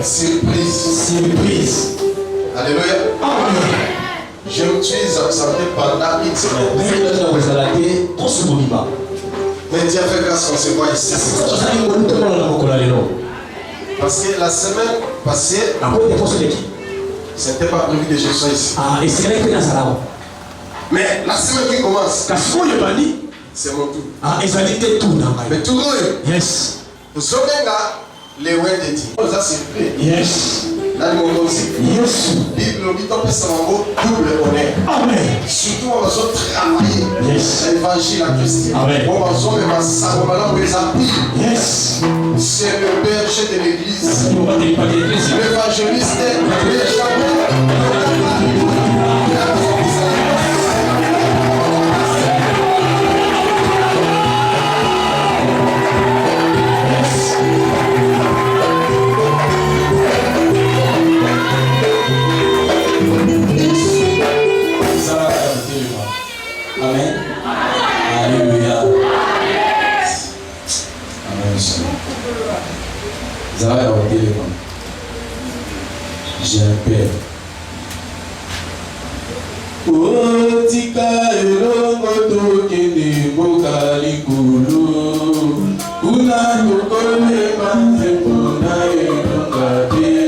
Surprise. Surprise. Alléluia. Amen. Je me suis absenté pendant une semaine. Mais Dieu a fait grâce qu'on se voit ici. Parce que la semaine passée, ce n'était pas prévu que je sois ici. Mais la semaine qui commence, c'est mon tour. Mais tout le monde, Yes. vous savez, les ouais de Dieu. Vous avez surpris. Yes. Là, nous avons aussi. Yes. Bible, nous avons double honneur. Amen. Surtout, on va travailler. Yes. L'évangile à Christ. Amen. On va faire Yes. c'est le berger de l'église. L'évangéliste. L'évangéliste est le champion. Amen. Alléluia. Amen. Zara au téléphone. J'ai un père. Otika elongo tokende boka likulu. Kuna tokole manzembo na elonga te.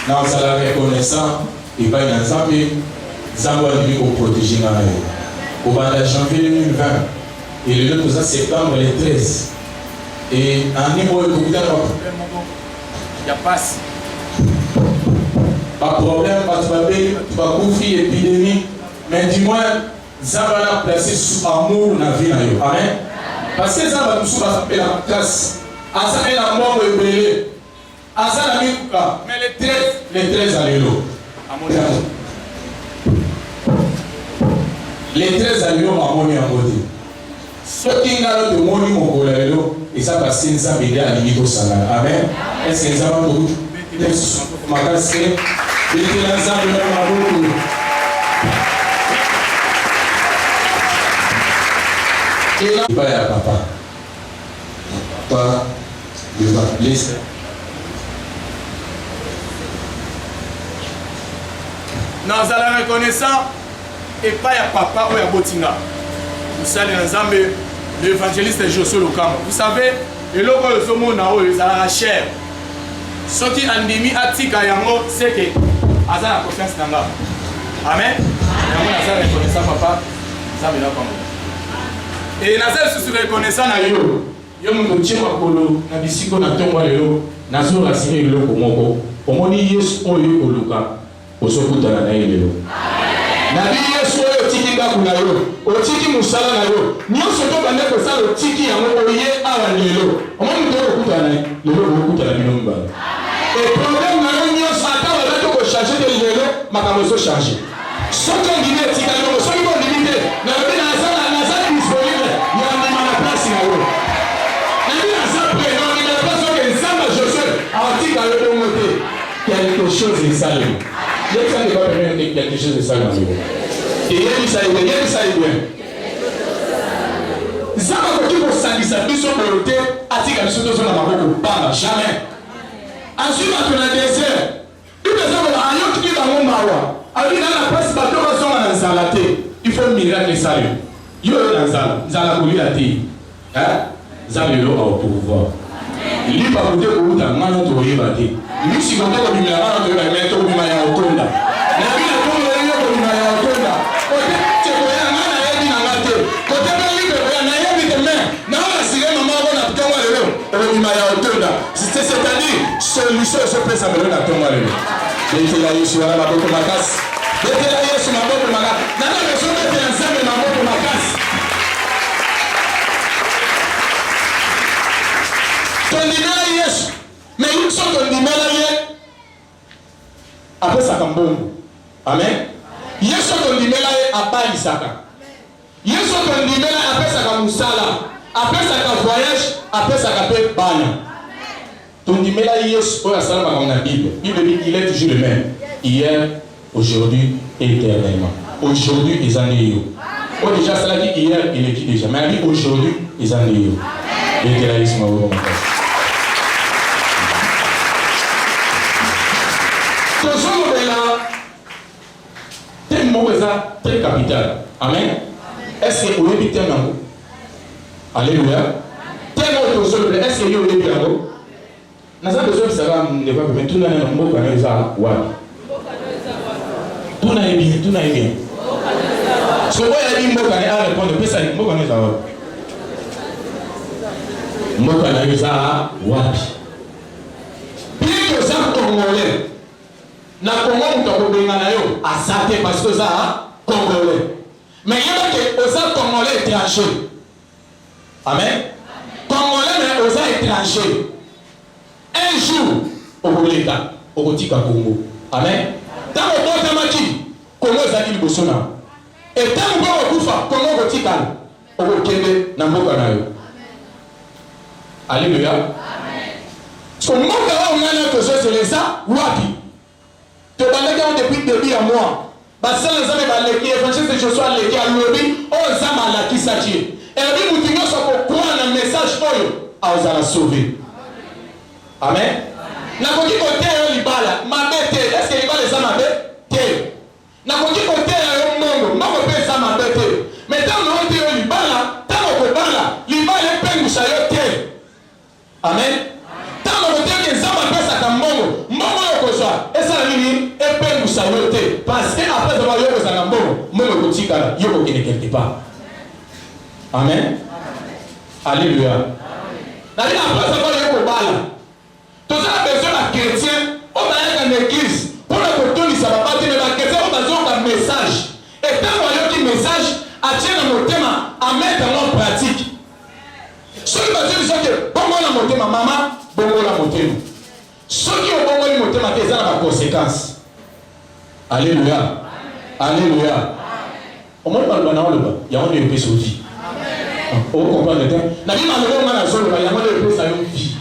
Dans la reconnaissance, il va y avoir Zambie au protéger. Au mois de janvier 2020, Et le 2 septembre, le 13. Et en niveau de il y a pas. Pas de problème, pas de problème, pas de épidémie. Mais du moins, ça va placer sous amour dans la vie. Amen. Parce que ça va nous faire la classe. À ça, il y a un mot ébélé. À ça, il y a mais les 13 à l'élo. Les 13 à l'élo, à mon côté. Ce qui est là de mon niveau, et ça va s'aider à l'aider à l'imiter au salaire. Amen. Est-ce que ça va pour vous? Ma casse, il y a l'ensemble de la route. Et là, il va y avoir papa. Papa, il va laisser. Nous allons reconnaissant et pas à papa ou à Botinga. Vous savez, l'évangéliste Josué Lokama. Vous savez, et là, quand le monde a la chair. Ce qui a mis à Tika Yango, c'est que Aza a confiance dans l'âme. Amen. Yango Aza reconnaissant papa, ça me l'a comme. Et Aza se reconnaissant à yo. Yo mo tchema kolo na bisiko na tongo lelo na zo la sire lelo komoko. Omoni Yesu oyo koluka. Osokutana na lelo. Na bi Yesu oyo tikinga kuna yo. Otiki musala na yo. Nyonso to bande ko sala otiki yango oye awa lelo. Omoni to okutana lelo okutana binomba. Et problème na yo nyonso ata wala to ko changer de lelo makambo so changer. Soki ngine tika yo soki ko limite na bi na sala disponible ya ndima na place na yo. Na bi na sala pre no ni na place que nsamba Josué a tika yo de monter quelque chose est salé. Il y a quelque chose de ça dans le monde. Et il y a du ça, il y a du ça, il y a du ça. Ça va que tu peux s'aligner, tu peux priorité, attirer les choses dans la main, pas jamais. Ensuite, dans le désert, tu peux savoir, en yant qui dans mon mawa, avec dans la presse, bateau va sur un zalaté. Il faut miracle salut. Yo dans zal, zalakouli la terre. Hein? Zalelo au pouvoir. Lui pas côté où dans manon to yibati. Lui si côté ko bimela manon to yibati to bimela ya otonda. Na bila to yo ko bimela ya otonda. Côté che ko ya ngana yebi na ngate. Côté ba libe ko ya na yebi de main. Na la sire mama ko na tonga lelo. O bimela ya otonda. C'est-à-dire solution se peut ça me na tonga lelo. Dete la Yesu ala bako makasi. Dete la Yesu maboko makasi. Na na beso mete ensemble maboko makasi. Tondimela Yesu, mais ils sont tondimela Yesu. Après ça kambongo. Amen. Yesu tondimela Yesu abali saka. Yesu tondimela après ça kamusala. Après ça ka voyage, après ça ka pe bana. Tondimela Yesu oya sala ba na Bible. Bible dit qu'il est toujours le même. Hier, aujourd'hui et éternellement. Aujourd'hui ils en yo. Oh déjà cela dit hier, il est qui déjà. Mais aujourd'hui ils en yo. Et que la Yesu m'a très capital. Amen. Est-ce que vous avez un mot? Alléluia. Est-ce que vous avez un mot? Nous avons besoin de savoir ne pas permettre tout le monde à nous avoir. Tout n'est bien, tout n'est bien. Ce que vous avez dit, moi, à répondre, mais ça, moi, à nous avoir. Moi, à nous avoir. Bien que ça, Congolais. Na Congo mutakobenga na yo asate parce que ça Congolais. Mais il y a que osa Congolais étranger. Amen. Congolais mais osa étranger. Un jour au Boleka, au Botika Congo. Amen. Dans le bon tamaki, Congo zaki libosona. Et tant que vous kufa Congo Botika au Bokende na mboka na yo. Alléluia. Amen. So mboka wa ngana que c'est les ça wapi? Depuis le début à moi, parce que les hommes les évangélistes de Josué les a lobby, on zama la qui s'attire. Et puis vous dites ça pour croire un message pour eux, à vous la sauver. Amen. Na koki côté libala, ma bête, est-ce que libala ça ma bête? Na koki côté mongo, ma kope ça ma bête. Mais tant que on dit libala, tant que bala, libala est peine ça yo té. Amen. Tant que on dit que ça ma bête ça comme mongo, mongo yo ko ça. Et ça nini? Parce que après avoir eu le Zanambo, même le petit gars, il y a quelque part. Amen. Alléluia. La vie n'a pas encore eu au bal. Tout ça a besoin d'un chrétien. On va aller dans l'église. Pour le coton, ça va pas dire, mais la chrétien, on a besoin d'un message. Et tant qu'on a un message, à tirer dans mon thème, à mettre en pratique. Ceux qui vont dire que bon, moi, mon thème, maman, bon, moi, mon thème. Ceux qui ont bon, moi, mon thème, ils ont des conséquences. Alléluia. Alléluia. Au moins, il y a un épée sur vie. Vous comprenez? La vie malheureuse, on a il y a un épée sur vie.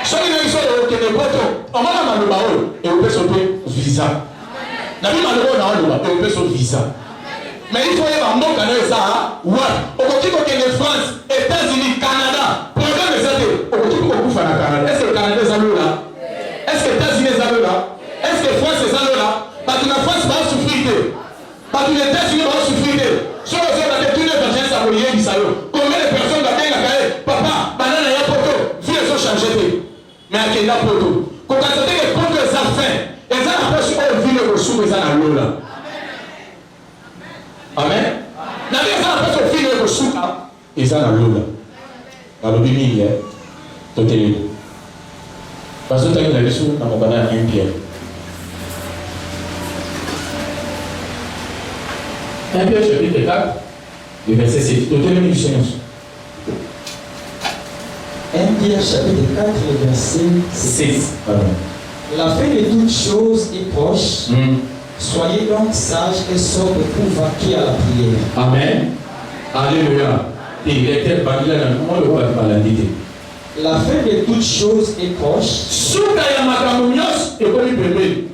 Ceux qui sont au Québec, on va dans le bateau et on peut sauter visa. La vie malheureuse, on a un sur visa. Mais il faut y avoir un bon canal, ça. Ouais. Au Québec, au France, États-Unis, Canada. Problème de ça, au Québec, on bouffe à Canada. Est-ce que le Canada est là? Est-ce que les États-Unis sont là? Est-ce que la France est là? Parce que la France va souffrir. Parce que les États-Unis vont souffrir. Si on a tous les évangiles, ça va y aller. Combien de personnes vont bien la papa, banane, il y a poto. Vie, elles ont changé. Mais à quel là poto? Quand on a dit que contre les affaires, elles ont pas su vie le ressources, elles ont l'eau là. Amen. La vie, elles ont pas su vie le ressources, elles ont l'eau là. Dans le bimini, tout est là. Parce que tu as une ressource dans mon banane, un pierre. 1 Pierre chapitre 4, le verset 6. D'autres Seigneur. 1 Pierre chapitre 4, le verset 6. La fin de toutes choses est proche. Soyez donc sages et sobres pour vaquer à la prière. Amen. Alléluia. La fin de toutes choses est proche.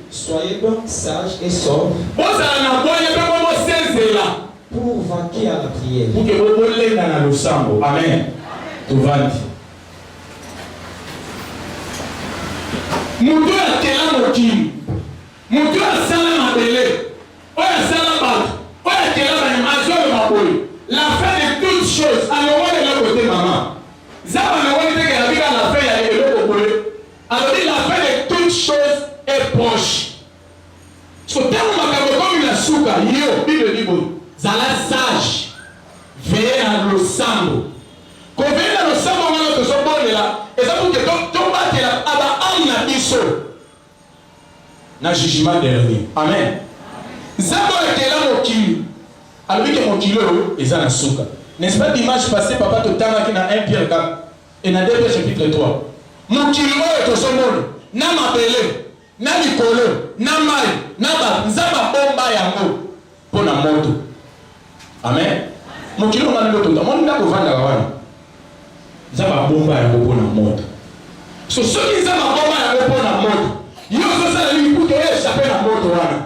Soyez donc sages et sobres pour vaquer à la prière. Amen. Mutu akela mokili, mutu asala mabele, oyo asala bato, oyo akela baimazio maboye. La fin de toutes choses, alors on est là côté maman. Zaba na wani teke la biga la fin ya eloko boye. Alors dit la fin de toutes choses est proche. Parce que tant makambo comme il a souka, yo, Bible dit bon, zala sage, veillez à l'osambo. Quand veillez à l'osambo, on a besoin de là. Et ça pour que ton bâti là, aba amna biso. Na jugement dernier. Amen. Zabo ekela mokili. Alors que mokili est dans la souka. N'est-ce pas dimanche passé, papa te tanga qui na 1 Pierre 4 et na 2 Pierre chapitre 3. Mokili est au sommet. Na mabele, na likolo, na mai, na ba nzaba bomba yango pona moto. Amen. Mokili on a le tout. Mon ndako vanda wana. Nzaba bomba yango pona moto. So ceux qui nzaba bomba yango pona moto. Yo so ça lui pour que échapper na moto wana.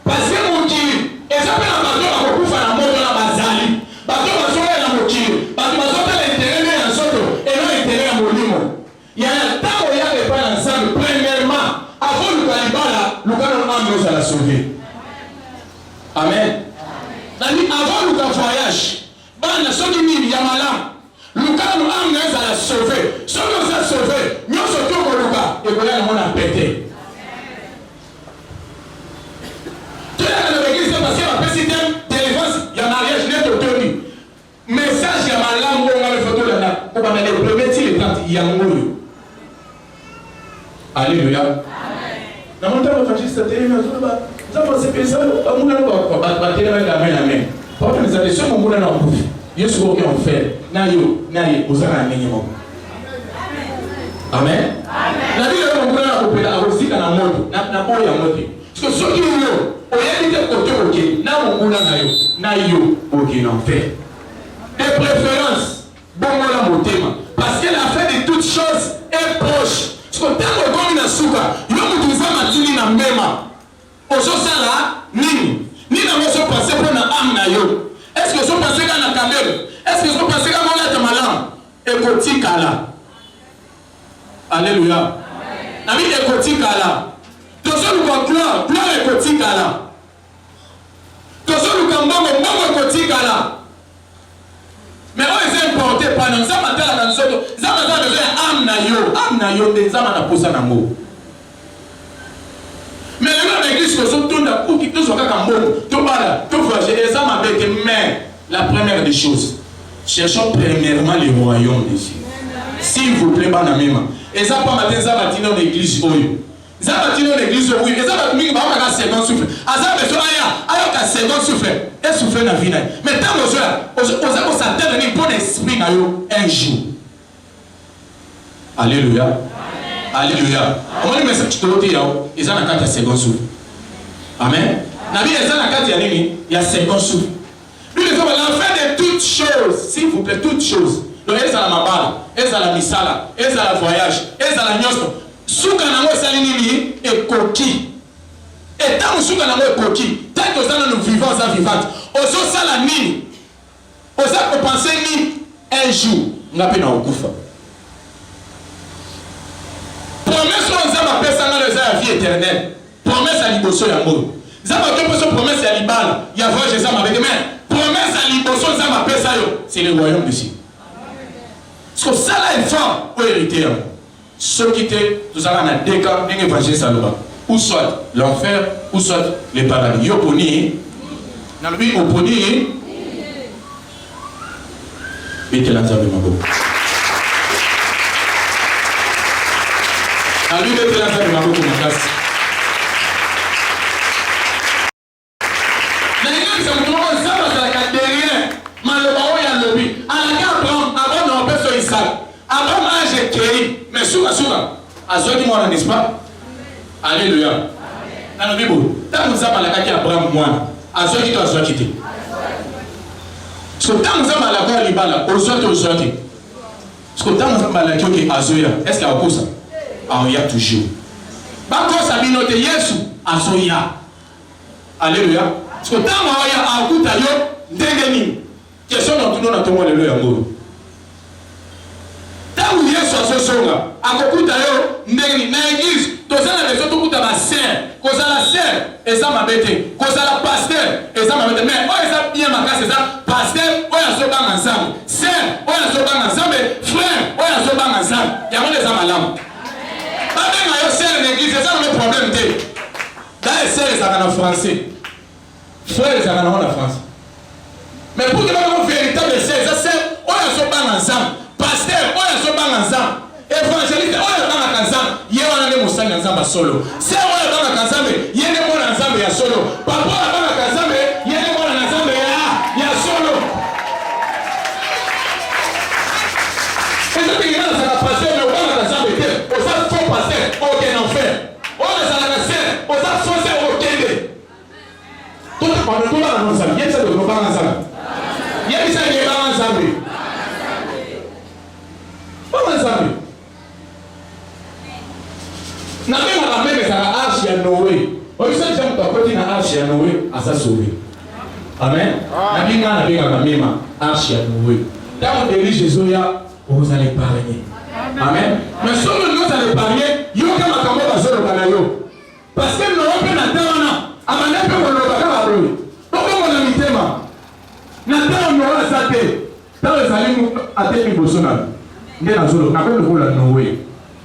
Parce que mokili échapper na bato ba kokufa na moto na bazali. Bato bazoya na mokili. Bato bazopela intérêt na soto et non intérêt à molimo. Il y a un temps où il y a des pas ensemble. Premièrement, avant le Kalibala, le Kalibala nous a la sauver. Amen. Avant le voyage, ceux qui vivent, il y a malin. Le Kalibala nous a la sauver. Ceux qui nous a sauvés, nous sommes tous au Luka. Et voilà, on a pété. Tu es dans l'église, parce qu'il y a un petit thème, délivrance, il y a mariage, il y a d'autorité. Message, il y a malin, on a le photo là-bas. On va mettre le premier tir, il y a un mot. Alléluia. Na monta evangelista tele na zoba. Zaba sepesa amuna kwa batele ba amen amen. Papa nous avait sur mon na mbufi. Yesu ko en fait. Na yo ozana nyenye mo. Amen. Amen. Na bila mo na kopela awosika na moto. Na boya ya moto. Parce que ceux qui yo oyebite côté OK. Na mo na yo OK en fait. De préférence bon la motema parce que la fin de toutes choses est proche. Parce que tant que comme na suka, yo mutuza matini na mema. Ososala nini? Ni na moso passer pour na âme na yo. Est-ce que so passer na kamel? Est-ce que so passer ka mona ta malam? Ekotikala. Alléluia. Ami ekotikala. Tozo lu gloire ekotikala. Tozo lu kambongo ekotikala. Mais on est importé par nous. Ça m'a dit à la soto. Ça m'a dit à âme na yo de ça m'a posé na mo. Mais les l'église que sont tout d'un coup qui tous sont comme bon, tout bala, tout fragile et ça m'a dit mais la première des choses, cherchons premièrement le royaume de Dieu. S'il vous plaît, banamema. Et ça pas matin ça va dans l'église oyo. Ça va dans l'église oyo. Et ça va mingi ba ka second souffle. Asa beso aya ka second souffle. Et souffle na vie na. Mais tant on s'attend ni bon esprit na yo un jour. Alléluia. Alléluia. On va mettre ce côté là. Et ça na carte second souffle. Amen. Na vie ça na carte ya nini? Ya second souffle. Lui les hommes l'enfer de toutes choses, s'il vous plaît, toutes choses. Donc, est-ce à la mabala, est-ce à la misala, est-ce à la voyage, est-ce à la nyosno. Souka nango salinini et coquille. Et tant que souka nango est coquille, tant que nous vivons ça vivante, oso salani, osa penser ni un jour, on a peine à okufa. Promesse on zama pesa na la vie éternelle. Promesse à liboso ya moro. Zama ke promesse à libala, ya voyage zama avec mais promesse à liboso zama pesa yo, c'est le royaume de Dieu. Parce que ça là est fort pour hériter. Ceux qui étaient, tout ça là, on a deux cas, on a évangile ça là-bas. Ou soit l'enfer, ou soit le paradis. Yo poni, dans le but, au poni, mettez l'ensemble de ma boue. Dans lui, mettez l'ensemble de ma boue pour ma classe. Mais les gars, ça me demande ça parce que la carte derrière, malheureusement, il y a le but. À la carte, avant, on peut se Isaac. Avant, moi, j'ai créé. Mais souvent, à ceux qui m'ont n'est-ce pas? Alléluia. Dans le Bible, tant que nous avons la carte Abraham, moi, à ceux qui doivent se quitter. Parce que tant que nous avons la carte Libala, aux autres, aux autres. Parce que tant que nous avons la carte Azoya, est-ce qu'il y a un ça? Ah, il y a toujours. Par contre, ça vient noter Yesu, Azoya. Alléluia. Parce que tant que nous avons la carte Ndengeni. Question dans tout le monde, on a le amour. Tant que Yesu Azoya, akokuta yo ndengeni na église, toza na maison tokuta ba sœur, koza la sœur, eza mabete, koza la pasteur, eza mabete, mais o eza bien makasi eza pasteur, o ya so banga nzambe, sœur, o ya so banga nzambe, frère, o ya so banga nzambe. Yango eza malamu. Ba benga yo sœur na église, eza no problème te. Dans les sœurs eza na français. Frère eza na en français. Mais pour que nous véritable sœur, eza sœur, o ya so banga nzambe, pasteur, o ya so banga nzambe. Évangéliste, on est dans la canzam, il y a un émotion dans la solo. C'est on est dans la canzam, il y a des mots dans la solo. Papa est dans la canzam, il y a des mots dans la canzam, il y a solo. Et ce qui est dans la passion, mais on est dans la canzam, on s'est faux passer, aucun enfer. On est dans la canzam, on s'est faussé aucun dé. Tout le monde, tout le monde, il y a ça de nos parents ensemble. Il y a ça de nos parents ensemble. Pas ensemble. Na même la même ça arche ya Noé. On sait que tu as côté na arche ya Noé à sa sauver. Amen. Na binga na binga na même arche ya Noé. Dans on dirige Jésus ya vous allez parler. Amen. Mais si nous allons parler, yo kama kama bazoro kana yo. Parce que nous on peut na tana, amana pe ko lo baka ba bro. Donc on a mitema. Na tana no la sate. Dans les alimu atemi bosona. Ndena zolo na pe ko la Noé.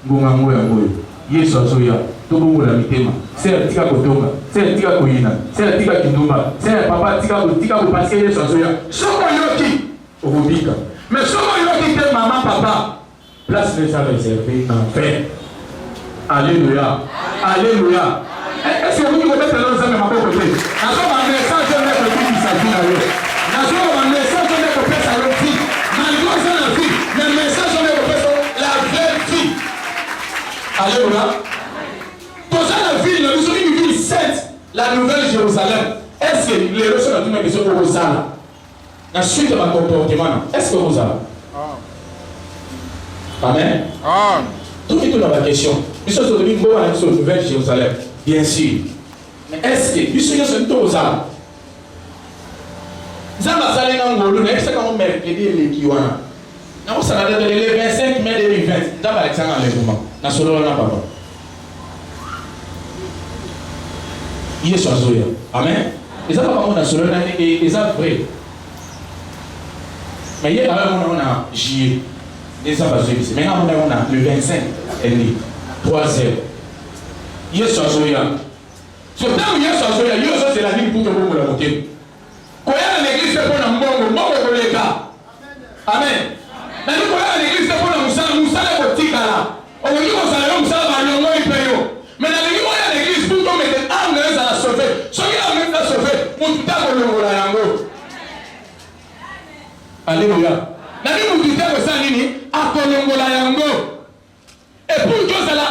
Ngonga ngoya ngoya. Yesu azoya tobongo la mitema c'est tika kotonga c'est tika koyina c'est tika kindumba c'est papa tika ko parce que Yesu azoya soko yoki obika mais soko yoki te maman papa place les a réservé en paix. Alléluia. Alléluia. Est-ce que vous pouvez mettre dans un même côté nazo ma message de mettre qui s'agit là nazo ma message de mettre pesa la vie malgré ça la vie le message de mettre pesa la vraie vie. Alléluia. Dans la ville, nous sommes une ville sainte, la nouvelle Jérusalem. Est-ce que les reçus ont une question au Rosala? La suite de ma comportement, est-ce que Rosala? Amen. Tout le monde a la question. Nous sommes une nouvelle Jérusalem. Bien sûr. Mais est-ce que nous sommes une Rosala? Zamba Salina Ngolo, est-ce que nous mercredi les Kiwana? Nous sommes le 25 mai 2020. Zamba Alexandre Enlèvement. Na solo na papa. Yesu azoya. Amen. Et ça papa on a solo na et ça vrai. Mais hier on a juillet. Et ça va se passer. Maintenant on a le 25 année 3h. Yesu azoya. Ce temps Yesu azoya, Yesu c'est la vie pour que vous la montez. Quand il y a l'église pour na mbongo, mbongo koleka. Amen. Mais nous voilà l'église pour la Moussa Botikala. On dit qu'on s'allait Moussa Balongo et Payo. Mais dans l'église pour qu'on mette âme à la sauver. Ceux qui ont même la sauver, mon tout à l'heure yango. Alléluia. Nani mon tout à ça nini à Kolongo la yango. Et pour que ça là,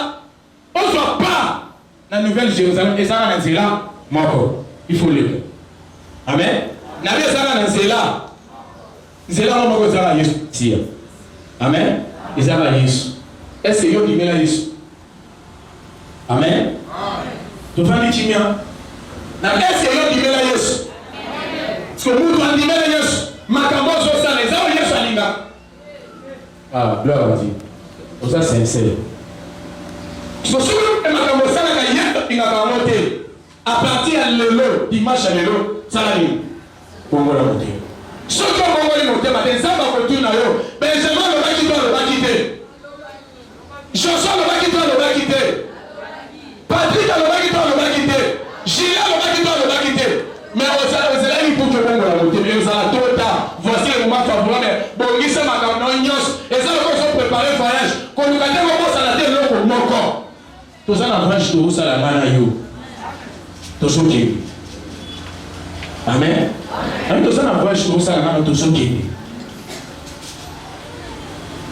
on soit pas la nouvelle Jérusalem et ça va dans là, moko. Il faut le. Amen. Nabi ça va dans là. Zela moko ça va Yesu tia. Amen. Et ça va Yesu. Est-ce que yo dit là Yesu? Amen. Tu vas dire Timia. Na est-ce que yo dit là Yesu? Parce que nous doit dire là Yesu. Makambo so ça les a Yesu alinga. Ah, gloire à Dieu. Ça c'est sincère. Parce que makambo ça na Yesu inga kamote. À partir de l'élo, dimanche à l'élo, ça la ligne. Bongo la montée. Ce que bongo la montée, mais des hommes qui tournent à eux, Benjamin le va quitter. Joshua le va quitter. Patrick le va quitter. Gilles le va quitter. Mais aux élèves pour que bongo la montée, mais vous allez tout le temps. Voici le moment favorable. Bon, il s'est makambo nyos. Et ça le sont préparés voyage. Quand nous regardons comment ça la tête l'eau pour mon corps. Tout ça dans le voyage de ça la mana yo. Tosoke. Amen. Amen. Tout ça n'a pas joué ça dans Tosoke. Et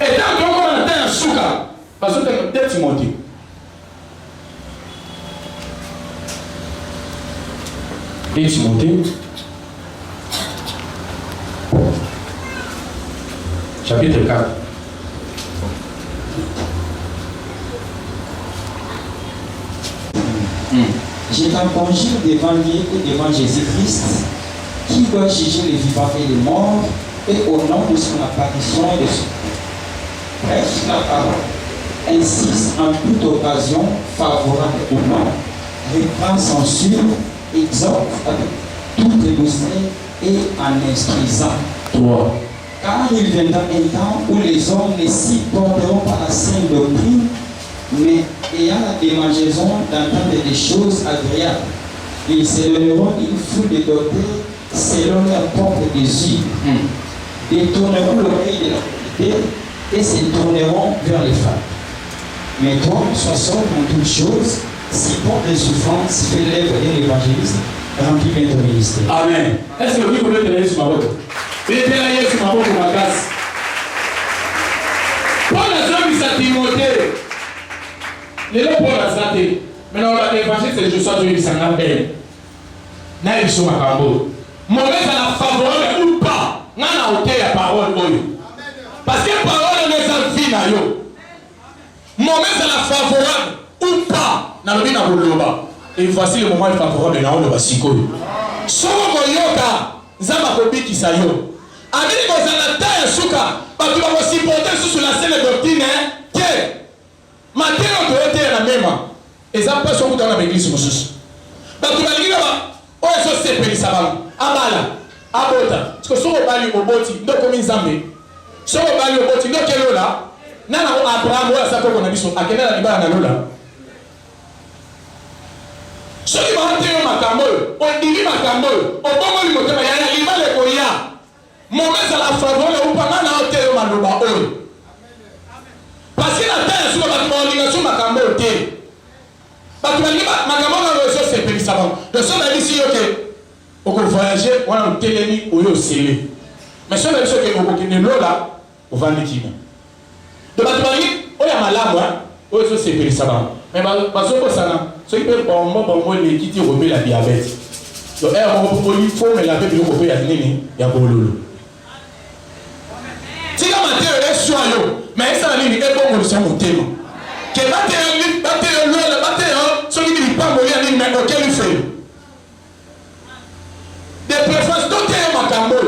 tant qu'on a atteint un souka, parce que c'est Timothée. Et Timothée, chapitre 4. Je t'en conjure devant Dieu et devant Jésus-Christ, qui doit juger les vivants et les morts, et au nom de son apparition et de son prêche la parole, insiste en toute occasion favorable au nom, reprend, censure, exhorte avec toute douceur et en instruisant. Toi. Car il viendra un temps où les hommes ne s'y porteront pas la sainte doctrine, mais ayant la démangeaison d'entendre des choses agréables, ils se donneront une foule de doctrines selon leur propre désir, détourneront l'oreille de la vérité et se tourneront vers les femmes. Mais toi, sois sobre en toutes choses, supporte les souffrances, fais l'œuvre de l'évangéliste, remplis bien ton ministère. Amen. Est-ce que vous voulez tenir sur ma botte? Vous voulez tenir sur ma botte pour ma casse? Paul a dit à Timothée. Les gens pour la santé. Maintenant, l'évangile, c'est je sois de l'Israël. N'a pas de makambo. Mon mec, ça la favorable ou pas. N'a pas de la parole. Parce que la parole n'est pas vie. Mon mec, ça la favorable ou pas. N'a pas de la et voici le moment favorable. N'a pas de la siko. Somo yoka. Zama kobi kisayo. Amini ko zanata ya suka. Parce que va supporter sous la scène doctrine. Maintenant, tu es à la même. Et ça passe au bout de l'église. Donc, tu vas dire, oh, ça c'est péri, ça va. Abala, abota. Parce que si on va aller au boti, donc comme une zambé. Si on va aller au boti, donc quel est là? Nana, Abraham, ça peut qu'on a dit, à quel est la libère à la ceux qui vont entrer au Makambo, on dit Makambo, au bon moment, il y a la libère de Koya. Mon mec, à la faveur, ou pas, on a enterré au Maloba. Parce que la terre sur la coordination Makambo était. Parce que Makambo a reçu ses pays savants. Le seul a dit ici, ok, on peut voyager, on a un téléni ou un scellé. Mais si on a dit que on peut l'eau là, on va le dire. Donc, on a malade, on a reçu ses pays savants. Mais parce que ça, ceux qui peuvent bon, les quitter remet la diabète. Donc, il faut mais la bête, il y a nini, il y a bololo. Si la matière est sur yo, mais ça n'est pas bon sur mon thème. Que la celui qui ne pas mourir, mais auquel il fait. Des préférences, d'autres Makambo.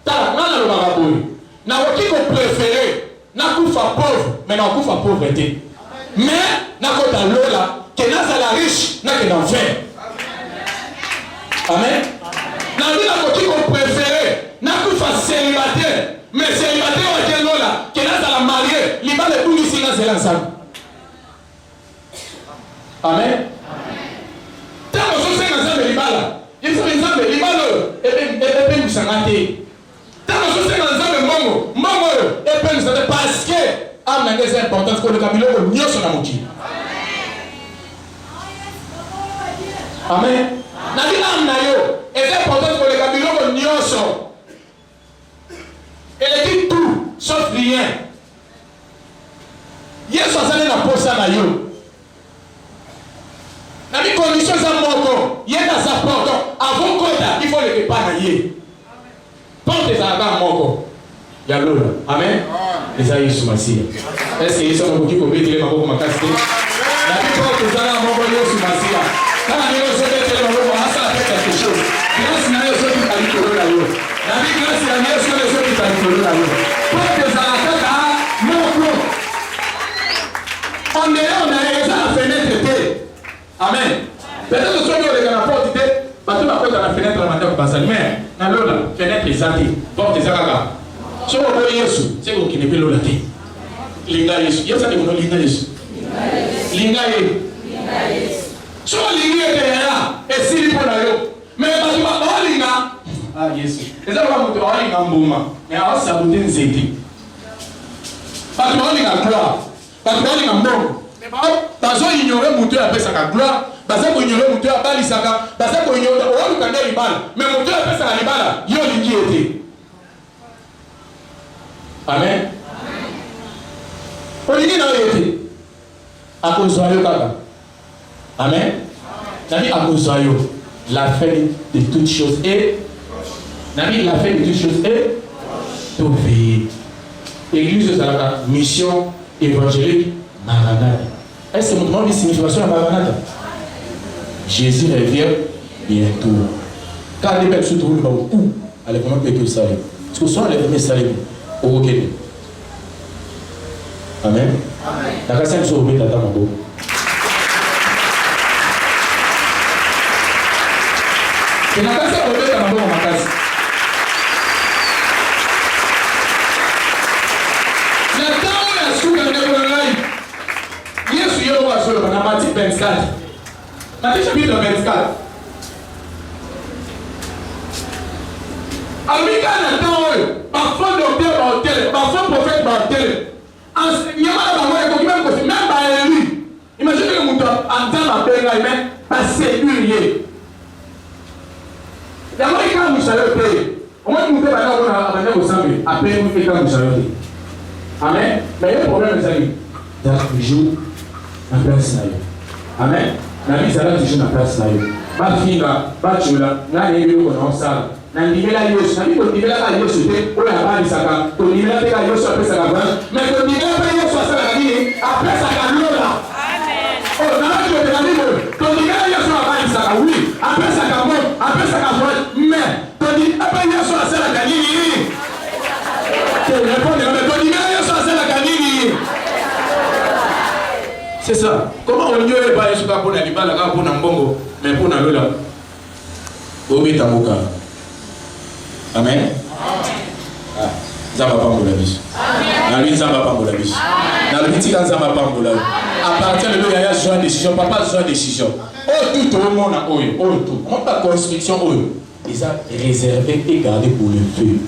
T'as mal le Makambo. N'a aucun qu'on préféré, n'a qu'un pauvre, mais n'a qu'un pauvreté. Mais n'a qu'un lola, que n'a pas la riche, n'a qu'un enfer. Amen. N'a qu'un qu'on préféré, n'a qu'un célibataire. Mais célibataire ou quel là, qui n'a pas la mariée, il va le tout ici dans ce ensemble. Amen. Tant que je sais ensemble, il va là. Il faut ensemble, il va là. Et puis vous s'en ratez. Tant que je sais ensemble, mongo mongo et puis nous savons parce que âme n'a pas importance pour le camilo au nyoso na moki. Amen. Na di âme na yo est importance pour le camilo au nyoso. Elle dit tout sauf rien. Yesu azali na posa na yo. Na mi condition za moko, yenda za porte avant kota, il faut le repas na ye. Porte za ba moko. Ya lola. Amen. Eza Yesu Masiya. Est-ce que Yesu amoki ko betele maboko makasi? Na mi porte za na moko Yesu Masiya. Kana ni Yesu betele maboko hasa afeka quelque chose. Grâce na Yesu qui t'a dit la yo. Na mi grâce na Yesu qui t'a dit la yo. Porte za na kaka moko. On est la fenêtre. Amen. Peut-être que ceux qui ont les porte, parce que la porte à la fenêtre, la matin, passe mais dans l'eau, la fenêtre est zati, porte est zakaga. Si vous voyez Yesu, c'est vous qui ne pouvez pas l'oulater. Linga Yesu, il y a ça qui vous linga Yesu. Linga Yesu. Si vous linga là, et si vous voulez, mais parce que vous linga, ah Yesu. Et ça va vous dire, linga mbuma, mais alors ça vous dit zéti. Parce que vous linga gloire, parce que vous linga mboma. Bazo ignorer mutu ya pesa ka gloire, bazo ko ignorer mutu ya bali saka, bazo ko ignorer o lukanda libala, mais mutu ya pesa ka libala, yo lingi ete. Amen. O lingi na ete. Akozwa yo kaka. Amen. Nabi akozwa yo. La fin de toutes choses est Nabi la fin de toutes choses est trouvée. Église de la mission évangélique Maranatha. Est-ce que nous demandons une signification à Maranatha? Jésus revient bientôt. Quand les personnes se trouvent dans le coup, allez vraiment payer le salaire. Parce que soit les premiers salaires au Kenya. Amen. La casse est sur le tata mabo. C'est la casse est au tata mabo en ma casse. La temps où la soupe est dans le live. Yesu yeo wa solo na Matthieu 24. Matthieu chapitre 24. Alika na temps parfois docteur hôtel, parfois prophète hôtel. Enseignant la parole ko même ko même ba élu. Imagine que mon entend la paix même passer lui. D'abord il a moussalo paix. Au moins nous pas na abana ko sambi, après nous fait comme moussalo. Amen. Mais le problème c'est lui. Dans le jour na place na yo. Amen. Na vie ça là toujours na place na yo. Ba finga, ba chula, na yebe ko na osala. Na ndimela Yesu, na biko ndimela ka Yesu te, o ya bali saka, to ndimela te ka Yesu apesa ka branche, mais to ndimela pe Yesu asala nini, apesa ka lola. Amen. Oh, na biko te na biko, to ndimela Yesu abali saka, oui, apesa ka bon, apesa ka branche, mais to ndimela pe Yesu asala ka nini. To répondre, mais to ndimela Yesu asala ka nini. C'est ça. Comment on dit pas Yesu ka pona libala ka pona mbongo, mais pona lola. Obi tamuka. Amen. Ah, Zamba Pambola biso. Amen. Zamba Pambola biso. Dans le petit quand Zamba Pambola. À partir de là, il y a joie décision, papa joie décision. Oh tout le monde a oyo, oh tout. On pas construction oyo. Ils ont réservé et gardé pour le feu.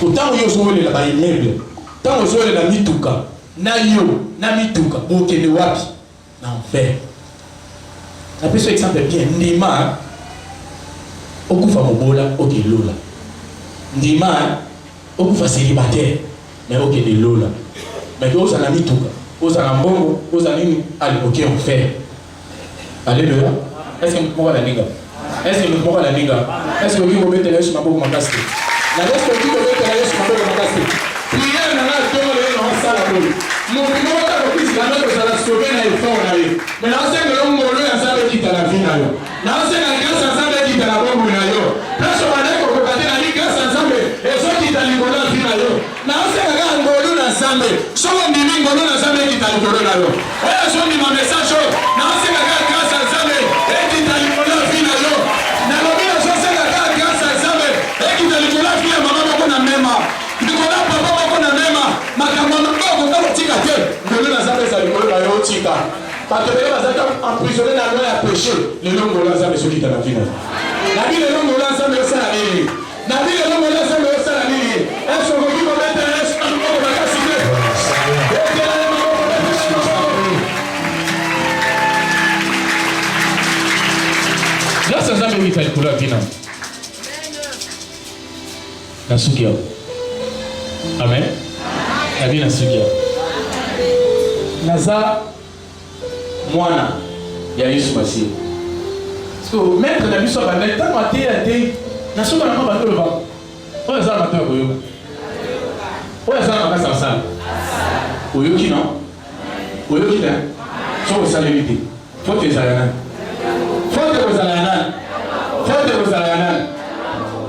Pourtant ils ont les là-bas immeuble. Tant ils ont les la mituka. Na yo, na mituka. Pour que le wapi. N'enfer. La personne exemple bien Ndima. Okufa mobola, ok lola. Ndima, okufa célibataire, mais ok de lola. Mais aux amis tout, aux anambongo, aux amis, allez, ok on fait. Alléluia. Est-ce que nous pouvons la niga? Est-ce que nous pouvons la niga? Est-ce que vous mettez les choses ma casse? La reste que vous mettez les choses ma casse. Prière n'a pas de dans ça la boule. Mon premier temps que vous avez que ça la sauver na effort na yo. Mais là c'est que l'homme molo ya ça veut dire la vie na yo. Là c'est la grâce ça veut dire la bombe na yo. Là so ba ko ko kati na ni grâce ensemble et so qui t'a libéré la vie na yo. Là c'est la ngolo na ensemble. So ndi ngolo na ensemble qui t'a libéré na yo. Ouais so ni ma message. Là c'est la grâce ensemble et qui t'a libéré la vie na yo. Na lo bien so c'est la grâce ensemble et qui t'a libéré la vie maman ko na mema. Ndikola papa ko na mema. Makamama ko ko tika te. Ngolo na ensemble ça libéré na yo tika. Parce que les gens emprisonnés dans le péché, les hommes de l'ensemble sont qui dans la vie. La vie de l'homme de l'ensemble est ça. La vie de l'homme de l'ensemble est ça. Est-ce que vous la vie. La soukia. Amen. La vie la soukia. Naza Moana. Il y a eu ce passé. Parce que maître n'a vu ça, mais le temps maté a été. N'a pas vraiment battu le vent. Où est-ce que ça m'a fait? Où est-ce que ça m'a fait ça? Où est-ce que non? Où est-ce que non? Faut que ça l'évite. Faut que ça l'aille. Faut que ça l'aille. Faut que ça l'aille.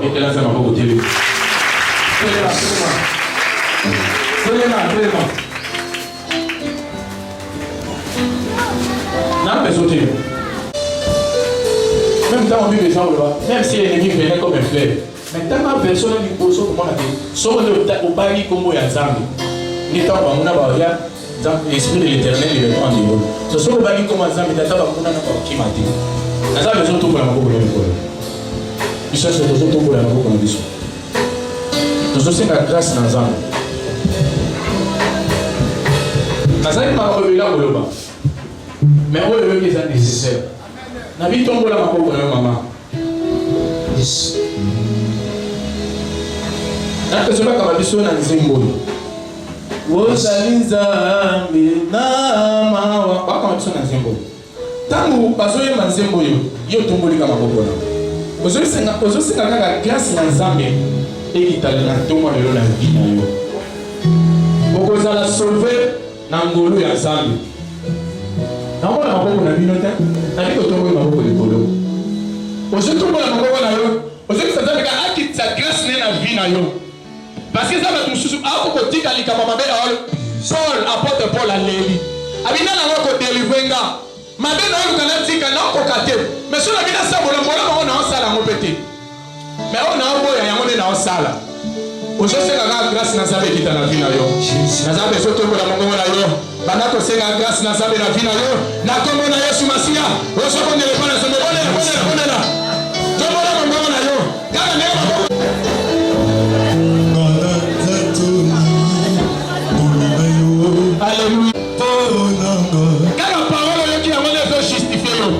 Et là, ça m'a pas goûté. Soulez-moi. Non, mais sautez. Même temps, on vit les gens, même si l'ennemi venait comme un fleuve. Mais tellement personne n'a dit pour ça, comment on a dit. Sauf au bali comme il y a Zambi. N'étant pas mon abaria, l'esprit de l'éternel, il est en niveau. Ce sont le bali comme Zambi, t'as pas mon abaria qui m'a dit. N'a pas besoin de tout pour la mort. Il cherche les autres pour la mort comme on dit. Nous aussi, la grâce dans Zambi. Nazali m'a révélé à Boloba. Mais où est-ce que c'est nécessaire? Nabi tombe la mako pour maman. Yes. Na pessoa kama biso na nzimbo. Wosalinza na mawa. Kama biso na nzimbo. Tangu bazoye manzembo yo tomboli kama mako na. Ozosinga kaka classe na Nzambe ekitali na tombo lelo na vie na yo. Okozala sauver na ngolu ya Nzambe. Naomba na maboko na bino te. Na biko tombo maboko likolo. Ozo tombo na maboko na yo. Ozo kisazamika akitsa grâce na vie na yo. Parce que ça va tout sous akokotika likama mabe na yo. Paul apôtre Paul aleli. Abina na ngoko delivenga. Mabe na yo kana tika na kokate. Mais sur la bina sa bolombola mo na osala ngopete. Mais on a boya yango na osala. Ozo senga grâce na Nzambe kita na vie na yo. Na Nzambe so tombo na maboko na yo. Banako senga grâce na Nzambe na vie na yo. Na kombo na Yesu Masiya. Ozo kondele pana so bonela. Tombo na maboko na yo. Kaka ne maboko. Alléluia. Quand la parole est qui a monnaie de justifier. Quand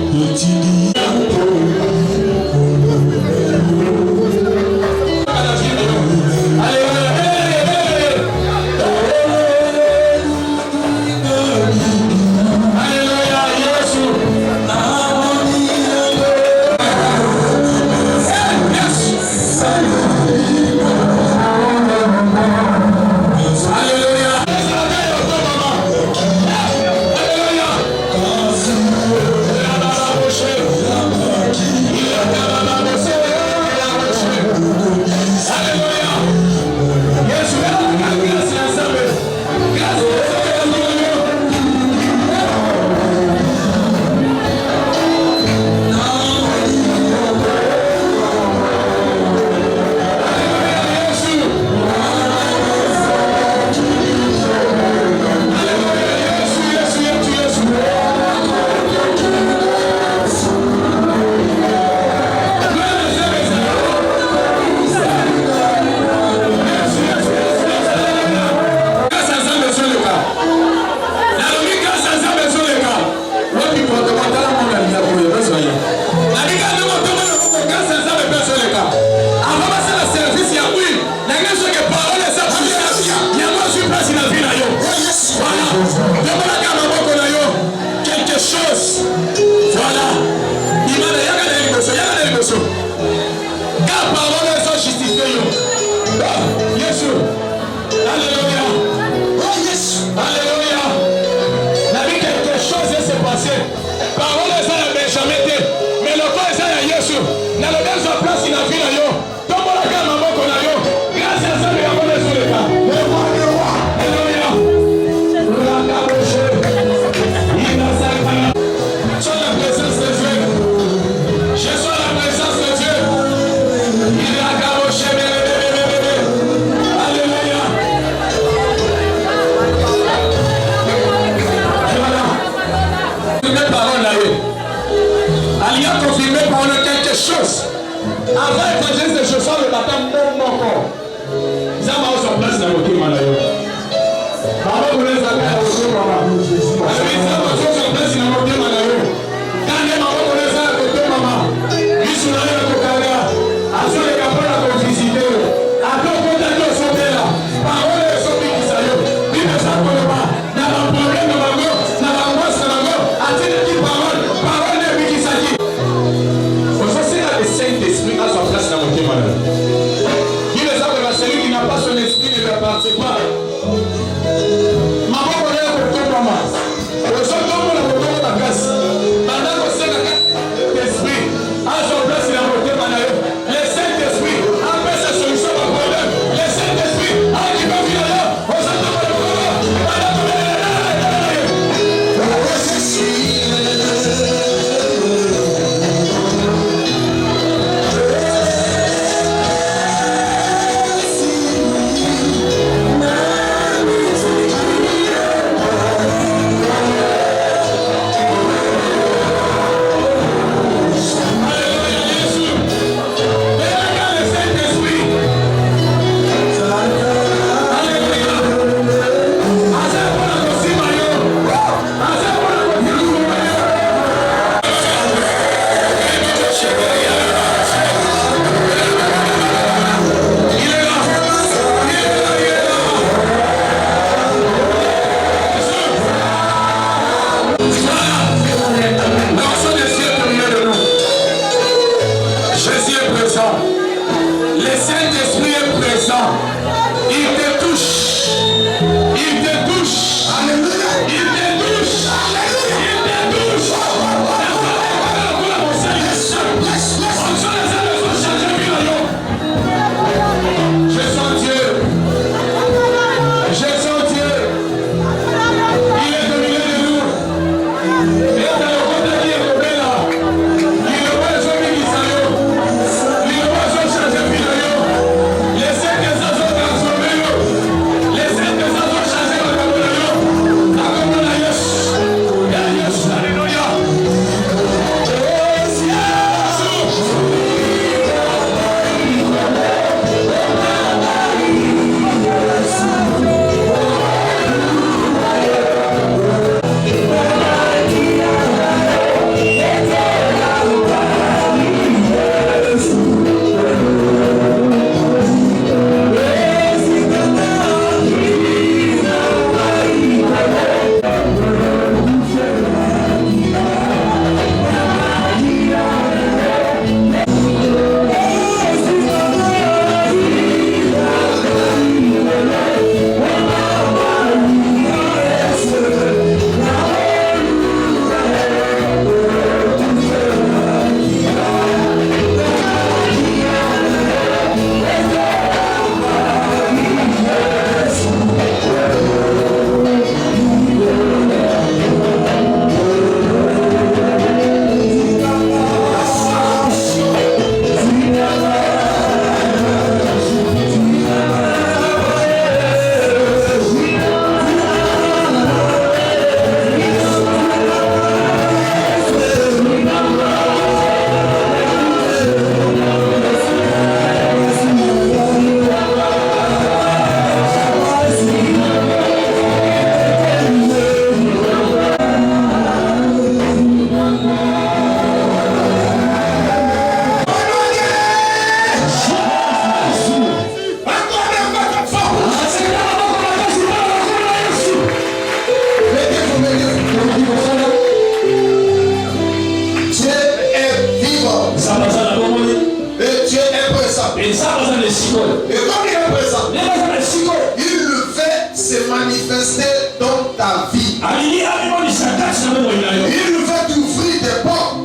Il veut t'ouvrir des portes.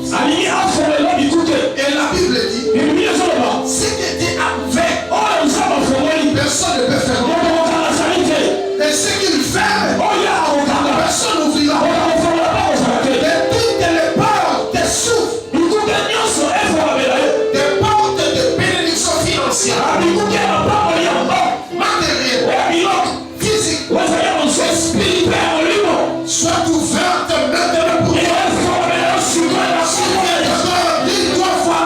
Et la Bible dit, si tu es ouvert, personne ne peut fermer. Et ce qu'il ferme, personne n'ouvrira. Et toutes les portes te s'ouvrent. Des portes de bénédiction financière, matérielle, physique, spirituelle, soient ouvertes maintenant pour toi. Dis-toi fois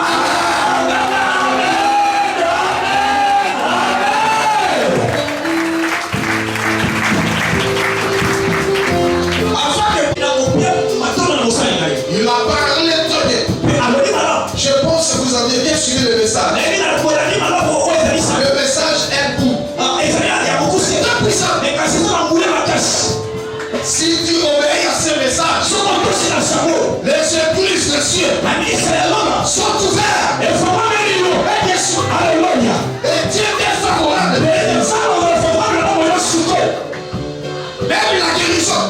il a parlé trop bien. Je pense que vous avez bien suivi le message. Le message est doux. C'est très puissant. Si tu obéis à ce message, les églises des cieux sont ouvertes. Et Dieu est favorable. Même la guérison.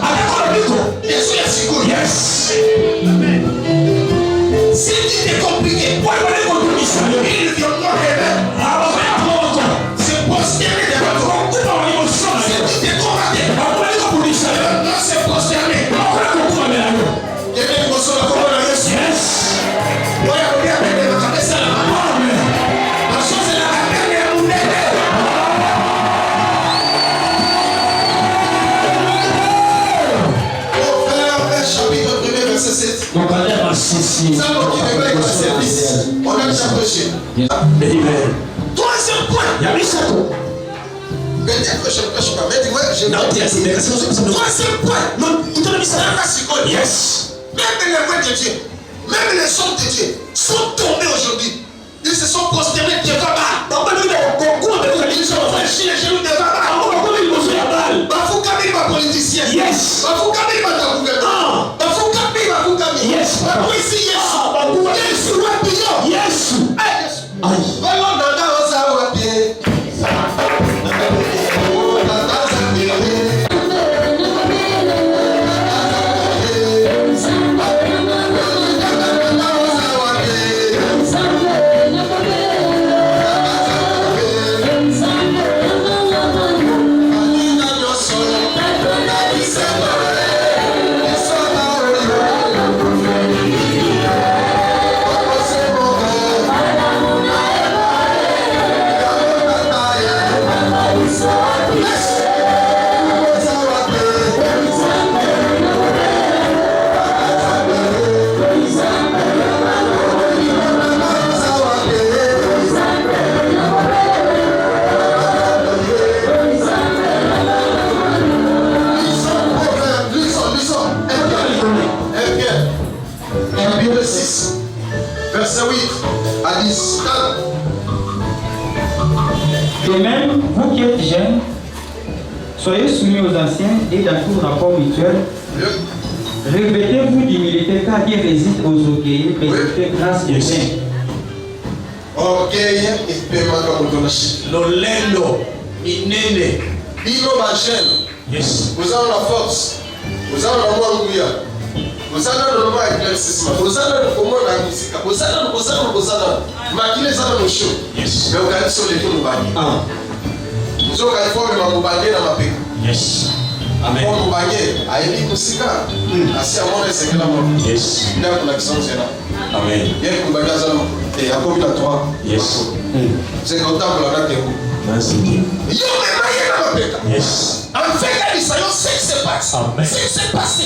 Jésus est si good. Yes. Si tu es compliqué, il viendra aimer. C'est prosterné devant toi. Si tu es commandé, non, c'est prosterné. Yes. Chapitre 1, verset 7. On a déjà prêché. Troisième point. Peut-être que je ne prêche pas, mais dis-moi, je vais dire. Troisième point. Yes. Même les voix de Dieu, même les sons de Dieu sont tombés aujourd'hui. Ils se sont prosternés devant Baal. Ils ont franchi les genoux devant Baal. Bafou Kamil, ma politicien. Yes. Bafou Kamil, ma gouvernement. Bafou Kamil, ma gouvernement. Yes. Bafou ici, yes. Yes. Yes. Yes. Chapitre 6, verset 8 à 10. De même, vous qui êtes jeunes, soyez soumis aux anciens et dans tout rapport mutuel. Revêtez-vous d'humilité car Dieu résiste aux orgueilleux, mais il fait grâce aux saints. Orgueil et paiement comme on Lolendo, Inene. Bino Bachen. Yes. Vous avez la force. Vous avez la moindre. Vous avez le moment éclaircissement. Vous avez le comment la musique. Vous avez le maquillé ça dans le show. Yes. Mais vous avez sur les tours de bagage. Vous avez fait le bagage dans ma pays. Yes. Amen. Pour le bagage, à Eli Musika. Assis à moi, c'est que la mort. Yes. Bien pour l'action, c'est là. Amen. Bien pour le bagage, et à combien de toi? Yes. C'est content pour la date. Merci. Yes. En fait, il y a ce qui se passe. Amen. Ce qui s'est passé.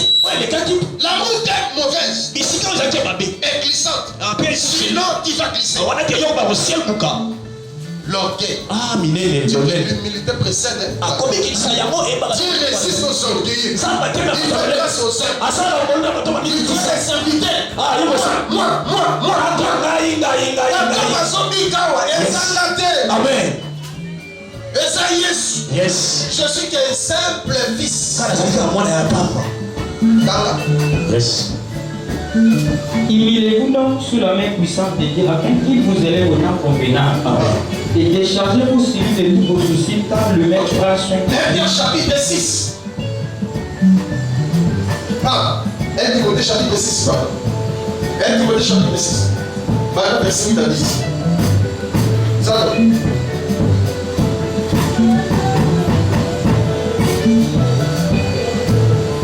La route est mauvaise. Et glissante. Sinon, tu vas glisser. L'orgueil. L'humilité précède. Dieu résiste aux orgueilleux. Il fait grâce aux saints. Il dit c'est serviteur. Moi. Amen. Yes. Je suis qu'un simple fils. Yes. Humilez-vous donc sous la main puissante de Dieu afin qu'il vous élève au temps convenable. Et déchargez-vous sur lui de tous vos soucis car le maître fera son Chapitre 6. Ah, 1 Timothée chapitre 6. 1 Timothée chapitre 6. Voilà, verset 8 à 10. Ça,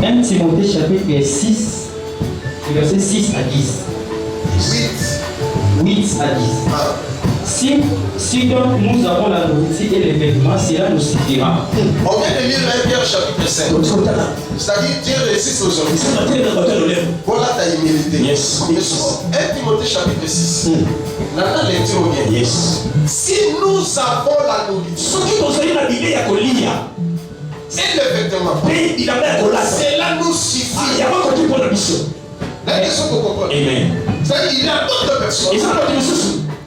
1 Timothée chapitre 6, verset 6 à 10. 8 à 10. Ah. Si donc nous avons la nourriture et les vêtements, cela nous suffira. On vient de lire 1 Pierre chapitre 5. C'est-à-dire Dieu réussit aujourd'hui. Voilà ta humilité. Yes. 1 Timothée chapitre 6. La lecture bien. Yes. Si nous avons la nourriture et le vêtement, cela nous suffit. La question qu'on comprend. Amen. C'est-à-dire il y a d'autres personnes.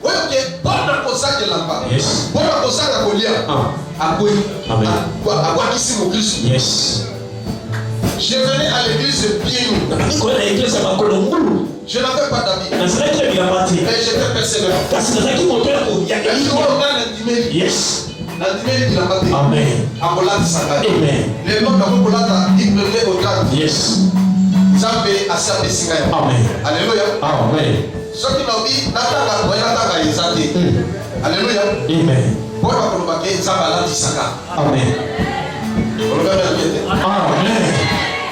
Oui, ok. Bon, on a posé de là-bas. Yes. Bon, on a posé la colia. À quoi? Amen. À quoi qui s'est mon Christ? Yes. Je venais à l'église pieds nus. Je n'avais pas d'amis. Mais j'étais persévérant. Et tu vois, on a l'intimé. Yes. L'intimé, il a battu. Amen. Abolade Sangari. Amen. Les noms d'Abolade, ils prenaient au cadre. Yes. Zambé, Asiabe Singaya. Amen. Alléluia. Amen. Ce qui m'a dit, Nataka, Izate. Alléluia. Amen. Bon, on va dire, Zambala Sanga. Amen. Amen.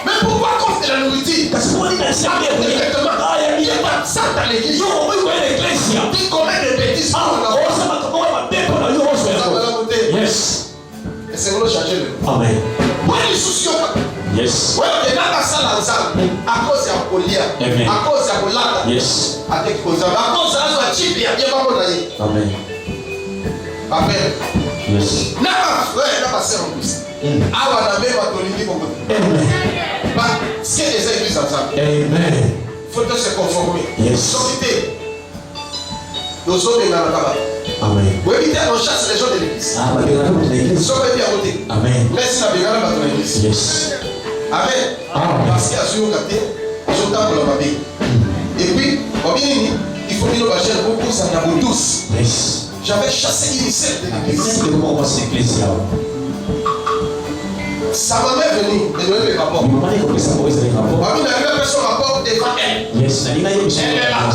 Mais pourquoi qu'on fait la nourriture? Parce qu'on dit exactement. Il n'y a pas de ça dans l'église. Tu commets des bêtises. Yes. Et c'est vous changer le. Amen. Moi, les soucis. Yes. Oui, il y a ça ensemble. À cause de la polia. Amen. À cause de la polata. Yes. À cause de la chip, il y a bien pas mon Amen. Amen. Yes. N'a pas sœur en plus. Ah, on a même atolini pour vous. Amen. Ce qui est des églises ensemble. Amen. Il faut que se conformer. Yes. Sortez. Nous sommes dans la cabane. Amen. Oui, on chasse les gens de l'église. Ah, mais Ils sont bien à côté. Amen. Merci la bégale dans l'église. Yes. Amen. Amen. Parce qu'il y a sur le côté, ils sont dans la babine. Et puis, il faut que nous fassions beaucoup ça pour tous. Yes. J'avais chassé une secte de l'église. C'est comment on va s'ecclésier. Ça m'a même venu de donner le rapport. Il m'a dit que ça pourrait être un rapport. Parmi la même personne rapport devant elle. Yes. Elle est là.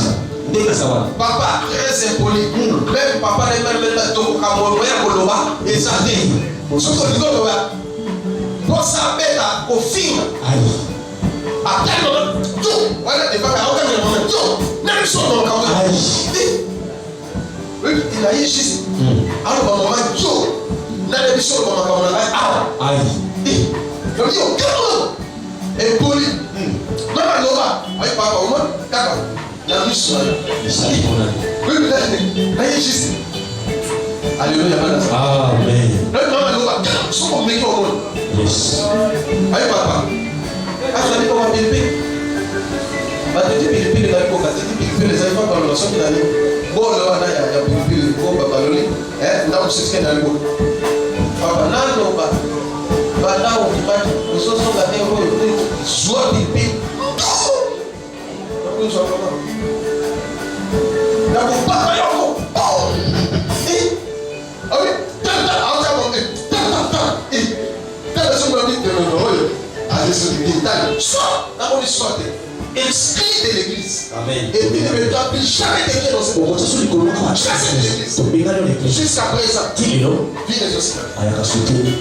Papa très impoli. Même papa n'est même pas tout comme moi Koloba et ça dit. Ce que nous avons pour ça bête au film. À quel moment tout voilà des pas à aucun moment tout même son nom quand oui il a eu juste alors maman tout n'a pas sur maman comme on a aïe donc yo impoli maman Loba aïe papa au moins d'accord. La vie soit là. Oui, là, il est juste. Alléluia. Amen. Là, maman, nous sommes au monde. Yes. Aïe, papa. Ah, je n'ai pas bébé. Bah, tu dis, il y a des gens qui les enfants dans le son de l'année. Bon, là, il y a des gens qui ont des hein, là, c'est ce qu'il y a dans le monde. Papa, là, non, pas. Bah, là, on dit pas, nous sommes dans la terre, soit des pays. Nous sommes là. La papa yoko. Oh. Eh. Ah oui. Tata, soit la bonne histoire exclu de l'église. Amen. Et puis ne doit plus jamais dévier dans cette église. Jusqu'à présent. Vie les occidentaux.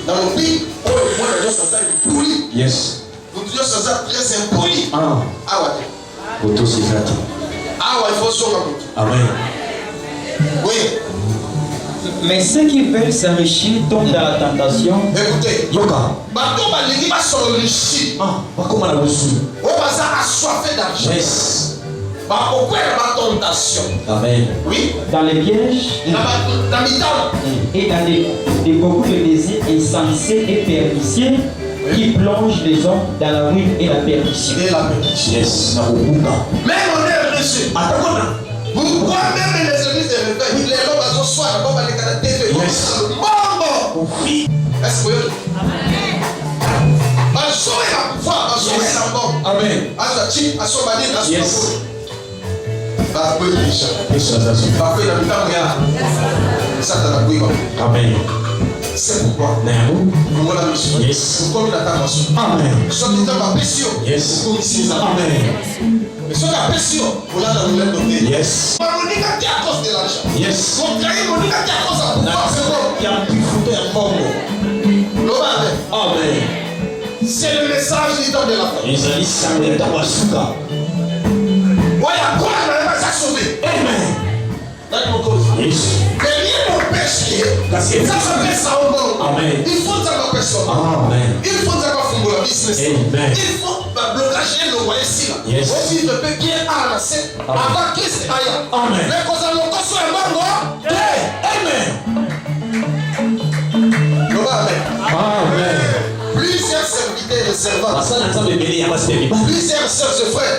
Dans le pays, on voit les gens sont impolis. Yes. Nous disons ça très impoli. Ah. Ah ouais. Ah ouais, il faut sauver. Amen. Oui. Mais ceux qui veulent s'enrichir tombent dans la tentation. Écoutez. Yoka. Bateau balingi va s'enrichir. Ah, comment on a reçu? On va assoiffé d'argent. Yes. Pourquoi la tentation? Amen. Oui. Dans les pièges. Dans les temps. Et dans beaucoup de désirs insensés et pernicieux qui plongent les hommes dans la ruine et la perdition. Et la perdition. Yes. Même on est reçu. Pourquoi même les églises de réveil, les gens sont soirs, on va les garder TV. Yes. Bon. Est-ce que vous Amen. Yes. Amen. C'est pourquoi. Pour la mission. Pourquoi il attend la mission. Amen. Soit qui t'a ma passion. Yes. Pourquoi il s'y Amen. Mais soit la passion. Pour la nous l'aide donner. Yes. Monica qui à cause de l'argent. Yes. Contraire Monica qui à cause de pouvoir. C'est bon. Il y a un plus foutu un bon. Amen. C'est le message du temps de la foi. Ils ont dit ça, mais dans la souka. Ouais, à quoi on va sauver. Amen. Dans mon cause. Yes. Mais rien n'empêche que ça s'appelle ça au bon. Amen. Il faut savoir personne. Amen. Il faut savoir fondre la business. Amen. Il faut blocager le loyer ici là. Yes. Aussi le peut bien avancer avant Christ aille. Amen. Mais quand on a soit un bon Amen. Amen. Plusieurs serviteurs et servantes. Plusieurs sœurs et frères.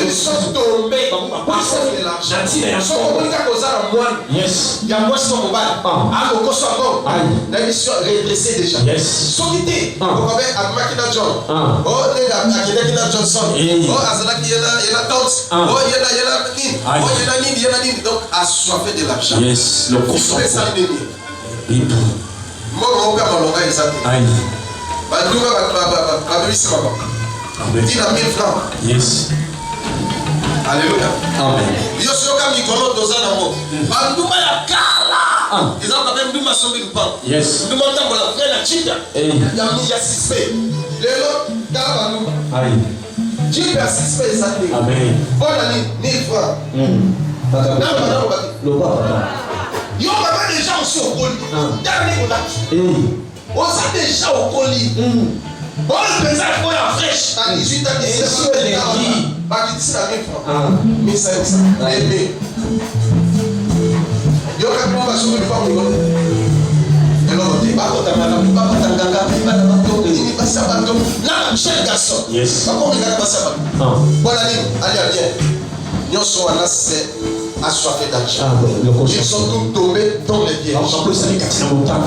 Ils sont tombés à cause de l'argent. Ils sont tombés à cause de moi. Yes. Il y a moi son mobile. À mon cosso bon. La mission redressée déjà. Yes. Solité. On va avec Makina John. Oh, Makina Johnson. Oh, Azalaki Yena Tons. Oh, Yena Nin. Oh, Yena Nin. Donc, assoiffé de l'argent. Yes. Le cosso. Moi, mon père m'a longé les amis. Aïe. Bah, nous, ma vie, c'est ma banque. 10 000 francs. Yes. Alléluia. Amen. Yo suis au camion, dans un amour. Bah, nous, ma la cala. Ils ont quand même nous, ma somme, nous, yes. Nous, ma table, la vraie, la chica. Il y a mis, il y a 6 paix. Les autres, dans nous. Aïe. Dieu a 6 paix, ça. Amen. Bonne année, 1000 francs. Le roi, il y a des gens aussi au colis. On sait déjà au colis. On le présente pour la fraîche. À 18 ans, il s'est fait des filles. Pas qu'il dise la même fois. Mais ça, mais. Il y a quelqu'un qui va sauver le femme. Et l'autre, il va contre madame, il va contre un ganga, il va contre il va s'abattre. Là, cher garçon. Yes. Pas comme il va s'abattre. Bonne année, allez. Nous sommes là, c'est assoiffé d'argent. Ils sont tous tombés dans les pièges.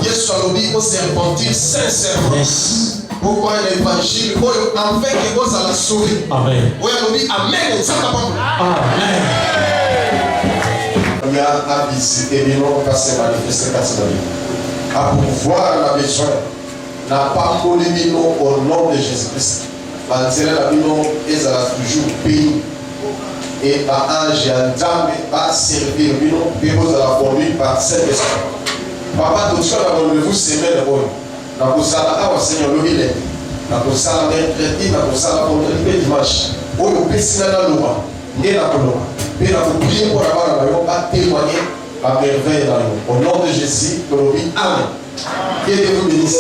Yes, on s'est repenti sincèrement. Pourquoi l'évangile, en fait, que vous allez sauver. Amen. Oui, amen. Ça va pas. Amen. Il y a à visiter les noms qui se manifestent à pouvoir la besoin. N'a pas volé au nom de Jésus-Christ. La bino est toujours pays. Et par ange et un dame va servir bino, puis vous allez conduire par Saint-Esprit. Papa, tout ça, vous s'aimez le bon. Dans le salon, au Seigneur, le village. Dans le salon, mercredi, dans le salon, le dimanche. Où le péché n'a pas le droit. Ni la colonne. Mais la prière pour avoir la maison, pas témoigner la merveille. Au nom de Jésus, que l'on vit. Amen. Que Dieu vous bénisse.